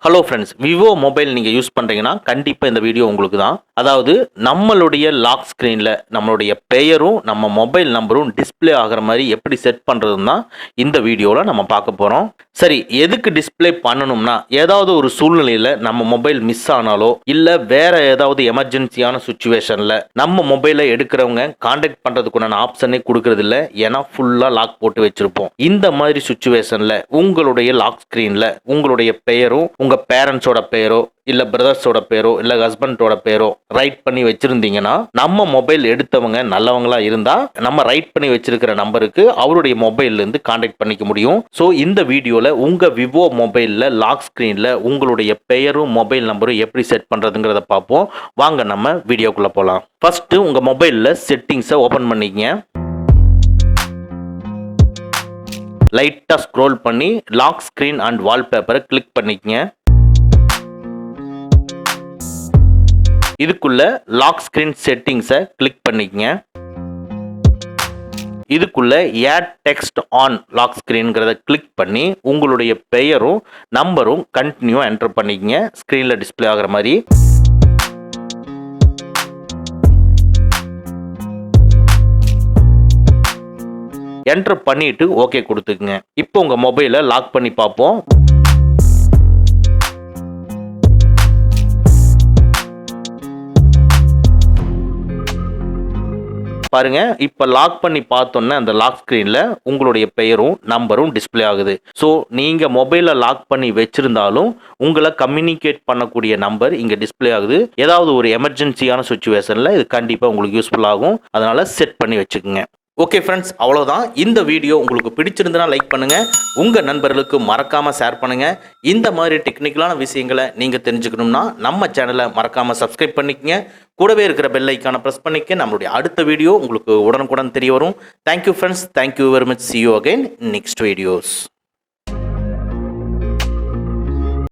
Hello friends, Vivo mobile நீங்கள் use பண்ணுறீங்கன்னா கண்டிப்பாக இந்த வீடியோ உங்களுக்கு தான். அதாவது நம்மளுடைய லாக் ஸ்க்ரீனில் நம்மளுடைய பெயரும் நம்ம மொபைல் நம்பரும் டிஸ்பிளே ஆகிற மாதிரி எப்படி செட் பண்ணுறதுன்னு தான் இந்த வீடியோவில் நம்ம பார்க்க போகிறோம். சரி, எதுக்கு டிஸ்பிளே பண்ணணும்னா, ஏதாவது ஒரு சூழ்நிலையில் நம்ம மொபைல் மிஸ் ஆனாலோ இல்லை வேற ஏதாவது எமர்ஜென்சியான சுச்சுவேஷனில் நம்ம மொபைலை எடுக்கிறவங்க கான்டாக்ட் பண்ணுறதுக்குண்டான ஆப்ஷனே கொடுக்கறதில்ல. ஏன்னா ஃபுல்லாக லாக் போட்டு வச்சுருப்போம். இந்த மாதிரி சுச்சுவேஷனில் உங்களுடைய லாக் ஸ்க்ரீனில் உங்களுடைய பெயரும் உங்கள் பேரண்ட்ஸோட பேரோ இல்லை பிரதர்ஸோட பேரோ இல்லை ஹஸ்பண்டோட பேரோ ரைட் பண்ணி வச்சுருந்தீங்கன்னா, நம்ம மொபைல் எடுத்தவங்க நல்லவங்களா இருந்தால் நம்ம ரைட் பண்ணி வச்சிருக்கிற நம்பருக்கு அவருடைய மொபைல்லேருந்து கான்டாக்ட் பண்ணிக்க முடியும். ஸோ இந்த வீடியோவில் உங்கள் விவோ மொபைலில் லாக் ஸ்க்ரீனில் உங்களுடைய பெயரும் மொபைல் நம்பரும் எப்படி செட் பண்ணுறதுங்கிறத பார்ப்போம். வாங்க நம்ம வீடியோக்குள்ளே போகலாம். ஃபஸ்ட்டு உங்கள் மொபைலில் செட்டிங்ஸை ஓப்பன் பண்ணிக்கங்க. லைட்டாக ஸ்க்ரோல் பண்ணி லாக் ஸ்க்ரீன் அண்ட் வால்பேப்பரை கிளிக் பண்ணிக்கங்க. இதுக்குள்ள லாக் ஸ்க்ரீன் செட்டிங்ஸை கிளிக் பண்ணிக்கங்க. இதுக்குள்ள ஆட் டெக்ஸ்ட் ஆன் லாக் ஸ்க்ரீன்ங்கிறத கிளிக் பண்ணி உங்களுடைய பெயரும் நம்பரும் கண்டினியூ என்டர் பண்ணிக்கங்க, ஸ்க்ரீனில் டிஸ்பிளே ஆகிற மாதிரி. என்டர் பண்ணிட்டு ஓகே கொடுத்துக்குங்க. இப்போ உங்க மொபைலை லாக் பண்ணி பார்ப்போம். பாருங்க, இப்போ லாக் பண்ணி பார்த்தோன்னே அந்த லாக் ஸ்க்ரீனில் உங்களுடைய பெயரும் நம்பரும் டிஸ்பிளே ஆகுது. ஸோ நீங்கள் மொபைலை லாக் பண்ணி வச்சிருந்தாலும் உங்களை கம்யூனிகேட் பண்ணக்கூடிய நம்பர் இங்கே டிஸ்பிளே ஆகுது. ஏதாவது ஒரு எமர்ஜென்சியான சுச்சுவேஷனில் இது கண்டிப்பாக உங்களுக்கு யூஸ்ஃபுல் ஆகும். அதனால செட் பண்ணி வச்சுக்கோங்க. ஓகே ஃப்ரெண்ட்ஸ், அவ்வளோதான். இந்த வீடியோ உங்களுக்கு பிடிச்சிருந்தனா லைக் பண்ணுங்கள், உங்கள் நண்பர்களுக்கு மறக்காமல் ஷேர் பண்ணுங்கள். இந்த மாதிரி டெக்னிக்கலான விஷயங்களை நீங்கள் தெரிஞ்சுக்கணும்னா நம்ம சேனலை மறக்காமல் சப்ஸ்கிரைப் பண்ணிக்கங்க. கூடவே இருக்கிற பெல் ஐக்கானை ப்ரெஸ் பண்ணிக்க. நம்மளுடைய அடுத்த வீடியோ உங்களுக்கு உடனுக்குடன் தெரிய வரும். Thank you friends, thank you very much. see you again in next videos.